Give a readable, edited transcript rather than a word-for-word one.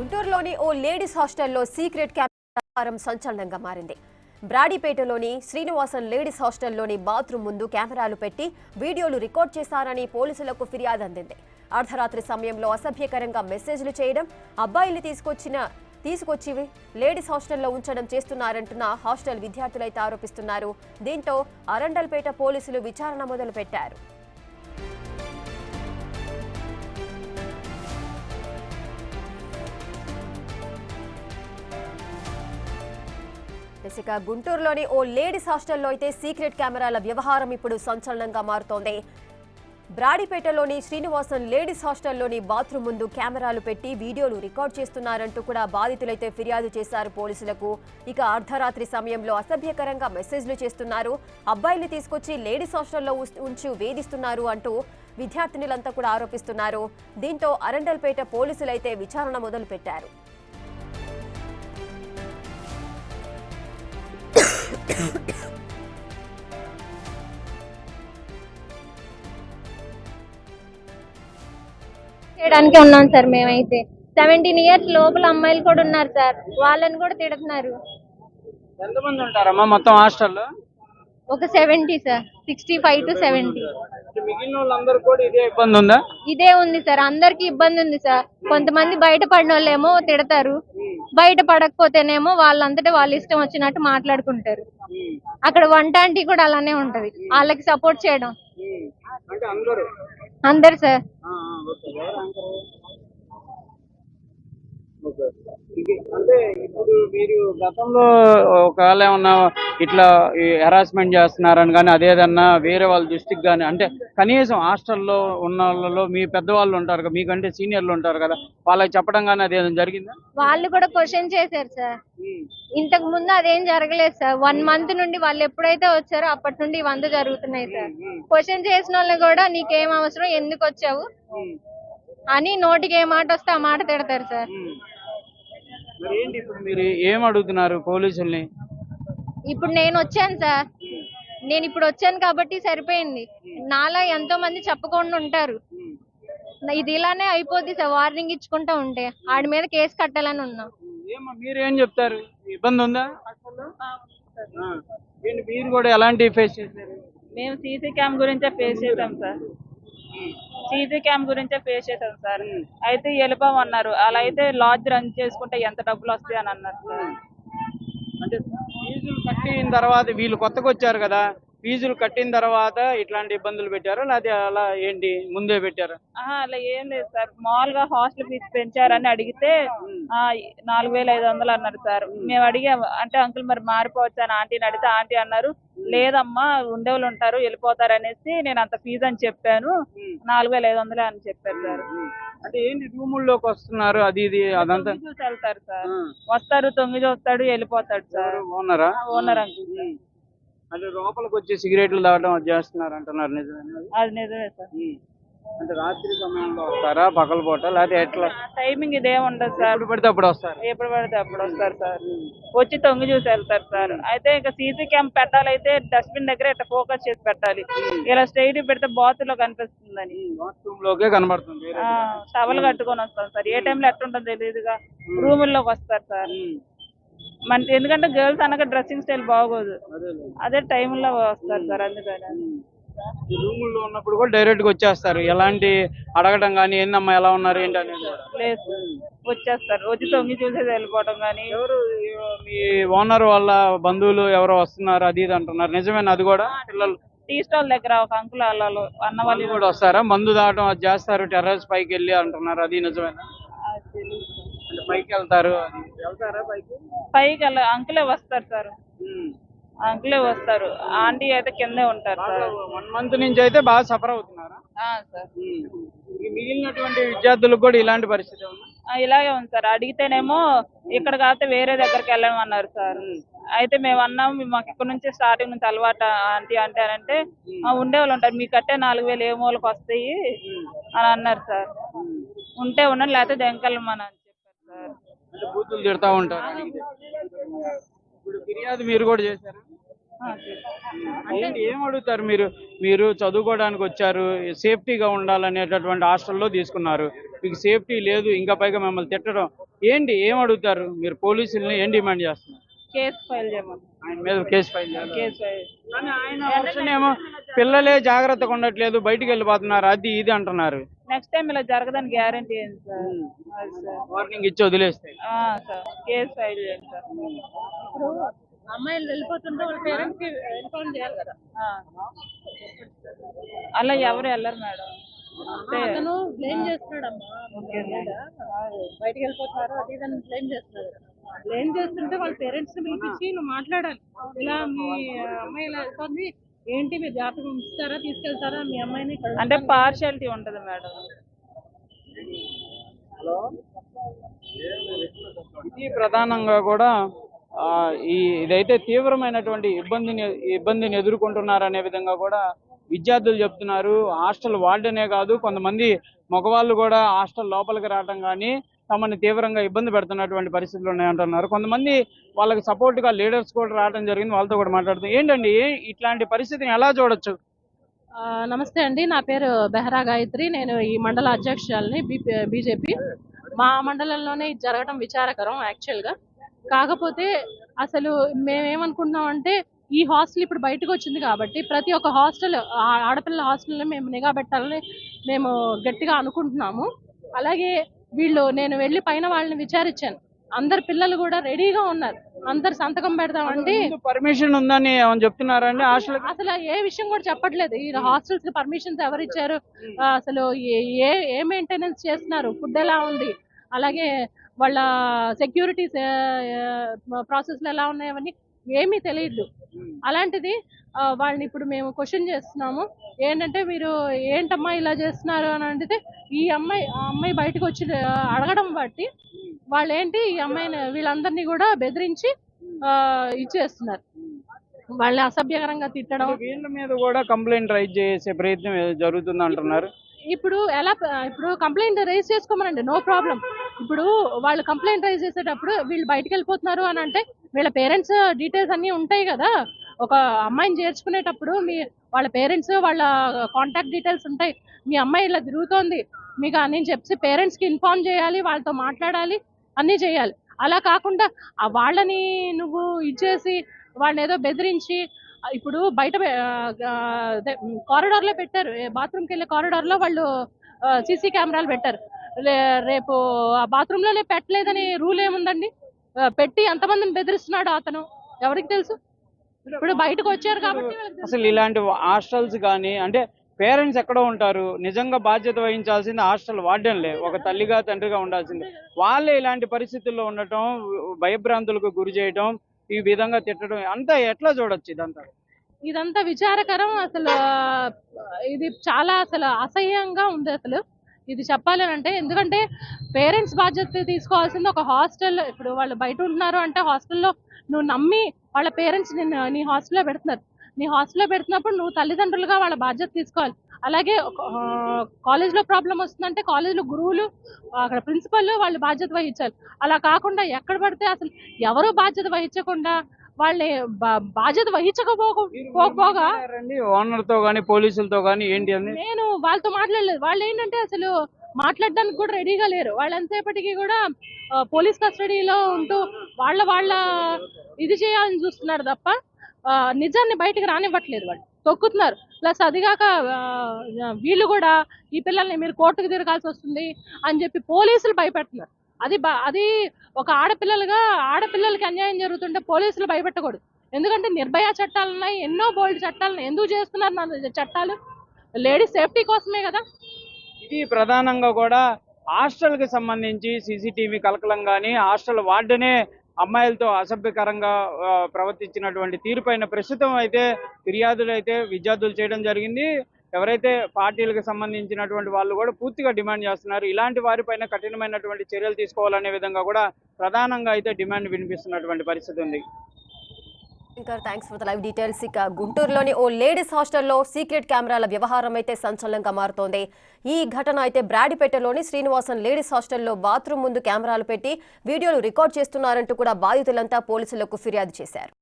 గుంటూరులోని ఓ లేడీస్ హాస్టల్లో secret camera సంచలనంగా మారింది. బ్రాడీపేటలోని శ్రీనివాసన్ లేడీస్ హాస్టల్లోని బాత్రూమ్ ముందు కెమెరాలు పెట్టి వీడియోలు రికార్డ్ చేశారని పోలీసులకు ఫిర్యాదు అందింది. అర్ధరాత్రి సమయంలో అసభ్యకరంగా మెసేజ్లు చేయడం, అబ్బాయిల్ని తీసుకొచ్చి లేడీస్ హాస్టల్లో ఉంచడం చేస్తున్నారంటున్న హాస్టల్ విద్యార్థులైతే ఆరోపిస్తున్నారు. దీంతో అరండల్పేట పోలీసులు విచారణ మొదలుపెట్టారు. గుంటూరులోని ఓ లేడీస్ హాస్టల్లో అయితే సీక్రెట్ కెమెరాల వ్యవహారం ఇప్పుడు సంచలనంగా మారుతోంది. బ్రాడీపేటలోని శ్రీనివాసన్ లేడీస్ హాస్టల్లోని బాత్రూమ్ ముందు కెమెరాలు పెట్టి వీడియోలు రికార్డ్ చేస్తున్నారంటూ కూడా బాధితులైతే ఫిర్యాదు చేశారు పోలీసులకు. ఇక అర్ధరాత్రి సమయంలో అసభ్యకరంగా మెసేజ్లు చేస్తున్నారు, అబ్బాయిల్ని తీసుకొచ్చి లేడీస్ హాస్టల్లో ఉంచి వేధిస్తున్నారు అంటూ విద్యార్థినులంతా కూడా ఆరోపిస్తున్నారు. దీంతో అరండల్పేట పోలీసులైతే విచారణ మొదలుపెట్టారు. చేయడానికి ఉన్నాం సార్. మేమైతే 17 ఇయర్స్ లోపల అమ్మాయిలు కూడా ఉన్నారు సార్, వాళ్ళని కూడా తిడుతున్నారు. ఎంతమంది ఉంటారమ్మా మొత్తం హాస్టల్లో? ఒక 70 సార్, 65 to 70. మిగిలిన వాళ్ళందరూ కూడా ఇదే ఇబ్బంది ఉందా? ఇదే ఉంది సార్, అందరికి ఇబ్బంది ఉంది సార్. కొంతమంది బయట పడిన వాళ్ళేమో తిడతారు, బయట పడకపోతేనేమో వాళ్ళంతటా వాళ్ళు ఇష్టం వచ్చినట్టు మాట్లాడుకుంటారు. అక్కడ వంట ఆంటీ కూడా అలానే ఉంటది, వాళ్ళకి సపోర్ట్ చేయడం. అందరు సార్. అంటే ఇప్పుడు మీరు గతంలో ఒకవేళ ఏమన్నా ఇట్లా హెరాస్మెంట్ చేస్తున్నారని కానీ అదేదన్నా వేరే వాళ్ళ దృష్టికి కానీ, అంటే కనీసం హాస్టల్లో ఉన్న వాళ్ళలో మీ పెద్దవాళ్ళు ఉంటారు కదా, మీకంటే సీనియర్లు ఉంటారు కదా, వాళ్ళకి చెప్పడం కానీ అదేదైనా జరిగిందా? వాళ్ళు కూడా క్వశ్చన్ చేశారు సార్. ఇంతకు ముందు అదేం జరగలేదు సార్. 1 month నుండి వాళ్ళు ఎప్పుడైతే వచ్చారో అప్పటి నుండి ఇవంతా జరుగుతున్నాయి సార్. క్వశ్చన్ చేసిన వాళ్ళని కూడా నీకేం అవసరం, ఎందుకు వచ్చావు అని నోటికి ఏ మాట వస్తే ఆ మాట తిడతారు సార్. ఏంటి ఇప్పుడు మీరు ఏం అడుగుతున్నారు పోలీసుల్ని? ఇప్పుడు నేను వచ్చాను సార్, నేను ఇప్పుడు వచ్చాను కాబట్టి సరిపోయింది. నాలా ఎంతో మంది చెప్పకుండా ఉంటారు. ఇది ఇలానే అయిపోద్ది సార్, వార్నింగ్ ఇచ్చుకుంటా ఉంటే. ఆడి మీద కేసు కట్టాలని ఉన్నాం. మీరేం చెప్తారు? ఇబ్బంది ఉందా? మీరు కూడా ఎలాంటి ఫేస్ చేశారు? మేము సీసీ క్యామ్ గురించే ఫేస్ చేసాం సార్. సీసీ క్యామ్ గురించే ఫేస్ చేసాం సార్. అయితే వెళ్ళిపోమన్నారు. అలా అయితే లాడ్జ్ రన్ చేసుకుంటే ఎంత డబ్బులు వస్తాయి అని అన్నారు సార్. అంటే ఫీజులు కట్టిన తర్వాత, వీళ్ళు కొత్తగా వచ్చారు కదా, ఫీజులు కట్టిన తర్వాత ఇట్లాంటి ఇబ్బందులు పెట్టారా, లేకపోతే అలా ఏంటి ముందే పెట్టారా? అలా ఏం లేదు సార్. మామూలుగా హాస్టల్ ఫీజు పెంచారని అడిగితే 4500 అన్నారు సార్. మేము అడిగాము, అంటే అంకుల్ మరి మారిపోవచ్చు అని ఆంటీని అడిగితే ఆంటీ అన్నారు, లేదమ్మా ఉండేవాళ్ళు ఉంటారు వెళ్ళిపోతారు అనేసి నేను అంత ఫీజు అని చెప్పాను, 4500 అని చెప్పారు సార్. అంటే ఏంటి రూముల్లోకి వస్తున్నారు అది ఇది అదంతా చూసి వెళ్తారు సార్. వస్తారు, తొంగి చూస్తాడు, వెళ్ళిపోతాడు సార్. ఓనరా? Owner uncle. అంటే లోపలికి వచ్చి సిగరెట్లు తాగడం చేస్తున్నారు అంటున్నారు, నిజమే? అది నిజమే సార్. అంటే రాత్రి సమయంలో వస్తారా, పగలపూట, లేకపోతే ఎట్లా? టైమింగ్ ఇదే ఉండదు సార్. ఎప్పుడు పడితే అప్పుడు వస్తారు? ఎప్పుడు పడితే అప్పుడు వస్తారు సార్. వచ్చి తొంగి చూసి వెళ్తారు సార్. అయితే ఇక సీసీ క్యామ్ పెట్టాలైతే డస్ట్బిన్ దగ్గర ఇట్లా ఫోకస్ చేసి పెట్టాలి. ఇలా స్ట్రైట్ పెడితే బాత్ లో కనిపిస్తుందని. బాత్రూమ్ లోకే కనబడుతుంది. టవల్ కట్టుకొని వస్తాం సార్. ఏ టైంలో ఎట్టుంటుందో తెలియదుగా రూముల్లోకి వస్తారు సార్. మన ఎందుకంటే గర్ల్స్ అనగా డ్రెస్సింగ్ స్టైల్ బాగోదు, అదే టైంలో వస్తారు సార్. అందుకని రూముల్లో ఉన్నప్పుడు కూడా డైరెక్ట్ గా వచ్చేస్తారు, ఎలాంటి అడగడం కానీ ఏందమ్మా ఎలా ఉన్నారు ఏంటి అనేది లేదు, వచ్చేస్తారు. వచ్చి తొంగి చూసేది వెళ్ళిపోవడం కానీ. ఎవరు మీ ఓనర్ వాళ్ళ బంధువులు ఎవరో వస్తున్నారు అది ఇది అంటున్నారు, నిజమేనా? అది కూడా పిల్లలు టీ స్టాల్ దగ్గర ఒక అంకుల్ వాళ్ళు అన్న వాళ్ళు కూడా వస్తారా, మందు దాటం అది చేస్తారు, టెర్రస్ పైకి వెళ్ళి అంటున్నారు, అది నిజమేనా? పైకి వెళ్తారు, వెళ్తారా పైకి అంకులే వస్తారు సార్. అంకులే వస్తారు, ఆంటీ అయితే కిందే ఉంటారు సార్. 1 month నుంచి అయితే బాగా సఫర్ అవుతున్నారా సార్? మిగిలినటువంటి విద్యార్థులకు కూడా ఇలాంటి పరిస్థితి ఉంది? ఇలాగే ఉంది సార్. అడిగితేనేమో ఇక్కడ కాకపోతే వేరే దగ్గరికి వెళ్ళమన్నారు సార్. అయితే మేము అన్నాం, మాకు ఇక్కడ నుంచి స్టార్టింగ్ నుంచి అలవాటు ఆంటీ అంటే అంటే ఉండేవాళ్ళు ఉంటారు, మీకు కట్టే 4000 ఏ మూలకు వస్తాయి అని అన్నారు సార్. ఉంటే ఉన్నాను, లేకపోతే దెంకలమని అని చెప్పారు సార్. బూతులు తిడతా ఉంటారు. ఇప్పుడు ఫిర్యాదు మీరు కూడా చేశారా? ఏం అడుగుతారు మీరు? మీరు చదువుకోవడానికి వచ్చారు, సేఫ్టీగా ఉండాలనేటటువంటి హాస్టల్లో తీసుకున్నారు, మీకు సేఫ్టీ లేదు, ఇంకా పైగా మిమ్మల్ని తిట్టడం, ఏంటి ఏం అడుగుతారు మీరు పోలీసుల్ని, ఏం డిమాండ్ చేస్తున్నారు? కేసు ఫైల్ చేయమని. ఆయన మీద కేసు ఫైల్ చేయాలి. Case file. కానీ ఆయన ఆప్షన్ ఏమో పిల్లలే జాగ్రత్తగా ఉండట్లేదు, బయటికి వెళ్ళిపోతున్నారు, అది ఇది అంటున్నారు. నెక్స్ట్ టైం ఇలా జరగదని గ్యారంటీ ఏంటి సార్? అది సార్. వార్నింగ్ ఇచ్చి వదిలేస్తే సార్ కేసు ఫైల్ చేయండి సార్. అమ్మాయిలు వెళ్ళిపోతుంటే వాళ్ళ పేరెంట్స్ కి ఇన్ఫార్మ్ చేయాలి కదా. అలా ఎవరు వెళ్ళరు మేడం. అతను బ్లేమ్ చేస్తున్నాడమ్మా, బయటికి వెళ్ళిపోతున్నారు అది ఇదని బ్లేమ్ చేస్తున్నాడు. బ్లేమ్ చేస్తుంటే వాళ్ళ పేరెంట్స్ ని పిలిపించి నువ్వు మాట్లాడాలి. ఇలా మీ అమ్మాయి ఇలా వెళ్తుంది ఏంటి, మీరు జాగ్రత్తగా ఉంచుతారా, తీసుకెళ్తారా మీ అమ్మాయిని? అంటే పార్షియాలిటీ ఉంటది మేడం. ఇది ప్రధానంగా కూడా ఇదైతే తీవ్రమైనటువంటి ఇబ్బందిని ఎదుర్కొంటున్నారు అనే విధంగా కూడా విద్యార్థులు చెప్తున్నారు. హాస్టల్ వార్డెనే కాదు, కొంతమంది మగవాళ్ళు కూడా హాస్టల్ లోపలికి రావడం కానీ తమని తీవ్రంగా ఇబ్బంది పెడుతున్నటువంటి పరిస్థితులు ఉన్నాయంటున్నారు. కొంతమంది వాళ్ళకి సపోర్ట్ గా లీడర్స్ కూడా రావడం జరిగింది, వాళ్ళతో కూడా మాట్లాడుతుంది. ఏంటండి ఇట్లాంటి పరిస్థితిని ఎలా చూడొచ్చు? నమస్తే అండి, నా పేరు బెహరా గాయత్రి. నేను ఈ మండల అధ్యక్షురాలిని బీజేపీ. మా మండలంలోనే ఇది జరగడం విచారకరం యాక్చువల్గా. కాకపోతే అసలు మేమేమనుకుంటున్నాం అంటే ఈ హాస్టల్ ఇప్పుడు బయటకు వచ్చింది కాబట్టి ప్రతి ఒక్క హాస్టల్, ఆడపిల్ల హాస్టల్లో మేము నిఘా పెట్టాలని మేము గట్టిగా అనుకుంటున్నాము. అలాగే నేను వెళ్ళి పైన వాళ్ళని విచారించాను, అందరు పిల్లలు కూడా రెడీగా ఉన్నారు, అందరు సంతకం పెడతామంటే. పర్మిషన్ ఉందని ఏమని చెప్తున్నారండి హాస్టల్? అసలు ఏ విషయం కూడా చెప్పట్లేదు. ఈ హాస్టల్స్ కి పర్మిషన్స్ ఎవరు ఇచ్చారు, అసలు ఏ మెయింటెనెన్స్ చేస్తున్నారు, ఫుడ్ ఎలా ఉంది, అలాగే వాళ్ళ సెక్యూరిటీస్ ప్రాసెస్లు ఎలా ఉన్నాయి, అవన్నీ ఏమీ తెలియదు. అలాంటిది వాళ్ళని ఇప్పుడు మేము క్వశ్చన్ చేస్తున్నాము. ఏంటంటే మీరు ఏంటమ్మా ఇలా చేస్తున్నారు అని అంటే ఆ అమ్మాయి బయటకు వచ్చి అడగడం బట్టి వాళ్ళు ఏంటి ఈ అమ్మాయిని వీళ్ళందరినీ కూడా బెదిరించి ఇచ్చేస్తున్నారు, వాళ్ళని అసభ్యకరంగా తిట్టడం. వీళ్ళ మీద కూడా కంప్లైంట్ రైజ్ చేసే ప్రయత్నం జరుగుతుంది అంటున్నారు. ఇప్పుడు కంప్లైంట్ రైజ్ చేసుకోమనండి, నో ప్రాబ్లం. ఇప్పుడు వాళ్ళు కంప్లైంట్ రైజ్ చేసేటప్పుడు వీళ్ళు బయటకు వెళ్ళిపోతున్నారు అని అంటే వీళ్ళ పేరెంట్స్ డీటెయిల్స్ అన్నీ ఉంటాయి కదా. ఒక అమ్మాయిని చేర్చుకునేటప్పుడు వాళ్ళ పేరెంట్స్ వాళ్ళ కాంటాక్ట్ డీటెయిల్స్ ఉంటాయి. మీ అమ్మాయి ఇలా తిరుగుతోంది మీకు నేను చెప్పి పేరెంట్స్కి ఇన్ఫార్మ్ చేయాలి, వాళ్ళతో మాట్లాడాలి, అన్నీ చేయాలి. అలా కాకుండా వాళ్ళని నువ్వు ఇచ్చేసి వాళ్ళని ఏదో బెదిరించి, ఇప్పుడు బయట కారిడార్లో పెట్టారు, బాత్రూమ్కి వెళ్ళే కారిడార్లో వాళ్ళు సీసీ కెమెరాలు పెట్టారు. రేపు ఆ బాత్రూంలోనే పెట్టలేదని రూల్ ఏముందండి? పెట్టి ఎంతమందిని బెదిరిస్తున్నాడు అతను ఎవరికి తెలుసు. ఇప్పుడు బయటకు వచ్చారు కాబట్టి అసలు ఇలాంటి హాస్టల్స్ కానీ అంటే పేరెంట్స్ ఎక్కడో ఉంటారు, నిజంగా బాధ్యత వహించాల్సింది హాస్టల్ వార్డెన్లే, ఒక తల్లిగా తండ్రిగా ఉండాల్సిందే. వాళ్ళే ఇలాంటి పరిస్థితుల్లో ఉండటం, భయభ్రాంతులకు గురి చేయటం, ఈ విధంగా తిట్టడం అంతా ఎట్లా చూడొచ్చు? ఇదంతా విచారకరం. అసలు ఇది చాలా అసలు అసహ్యంగా ఉంది అసలు ఇది చెప్పాలని అంటే. ఎందుకంటే పేరెంట్స్ బాధ్యత తీసుకోవాల్సింది ఒక హాస్టల్. ఇప్పుడు వాళ్ళు బయట ఉంటున్నారు అంటే హాస్టల్లో నువ్వు నమ్మి వాళ్ళ పేరెంట్స్ నీ హాస్టల్లో పెడుతున్నారు. నీ హాస్టల్లో పెడుతున్నప్పుడు నువ్వు తల్లిదండ్రులుగా వాళ్ళ బాధ్యత తీసుకోవాలి. అలాగే కాలేజ్లో ప్రాబ్లం వస్తుందంటే కాలేజ్లో గురువులు, అక్కడ ప్రిన్సిపల్ వాళ్ళు బాధ్యత వహించాలి. అలా కాకుండా ఎక్కడ పడితే అసలు ఎవరు బాధ్యత వహించకుండా వాళ్ళని బాధ్యత వహించకపోగా ఓనర్ తో గానీ పోలీసులతో గానీ ఏంటి అని నేను వాళ్ళతో మాట్లాడలేదు. వాళ్ళు ఏంటంటే అసలు మాట్లాడడానికి కూడా రెడీగా లేరు. వాళ్ళు ఎంతసేపటికి కూడా పోలీస్ కస్టడీలో ఉంటూ వాళ్ళ ఇది చేయాలని చూస్తున్నారు తప్ప నిజాన్ని బయటకు రానివ్వట్లేదు. వాళ్ళు తొక్కుతున్నారు. ప్లస్ అదిగాక వీళ్ళు కూడా ఈ పిల్లల్ని మీరు కోర్టుకు తిరగాల్సి వస్తుంది అని చెప్పి పోలీసులు భయపెడుతున్నారు. అది ఒక ఆడపిల్లలకి అన్యాయం జరుగుతుంటే పోలీసులు భయపెట్టకూడదు. ఎందుకంటే నిర్భయ చట్టాలు ఉన్నాయి, ఎన్నో బోల్డ్ చట్టాలను ఎందుకు చేస్తున్నారు చట్టాలు? లేడీస్ సేఫ్టీ కోసమే కదా. ఇది ప్రధానంగా కూడా హాస్టల్ కి సంబంధించి సీసీటీవీ కలకలం కానీ హాస్టల్ వార్డెనే అమ్మాయిలతో అసభ్యకరంగా ప్రవర్తించినటువంటి తీరుపైన ప్రస్తుతం అయితే ఫిర్యాదులు అయితే విద్యార్థులు చేయడం జరిగింది. ఎవరైతే పార్టీలకు సంబంధించినటువంటి వాళ్ళు కూడా పూర్తిగా డిమాండ్ చేస్తున్నారు, ఇలాంటి వారిపైన కఠినమైనటువంటి చర్యలు తీసుకోవాలనే విధంగా కూడా ప్రధానంగా అయితే డిమాండ్ వినిపిస్తున్నటువంటి పరిస్థితి ఉంది. Thanks for the live details. ఇక గుంటూరులోని ఓ లేడీస్ హాస్టల్లో సీక్రెట్ కెమెరాల వ్యవహారం అయితే సంచలనంగా మారుతోంది. ఈ ఘటన అయితే బ్రాడిపేటలోని శ్రీనివాసన్ లేడీస్ హాస్టల్లో బాత్రూమ్ ముందు కెమెరాలు పెట్టి వీడియోలు రికార్డ్ చేస్తున్నారంటూ కూడా బాధితులంతా పోలీసులకు ఫిర్యాదు చేశారు.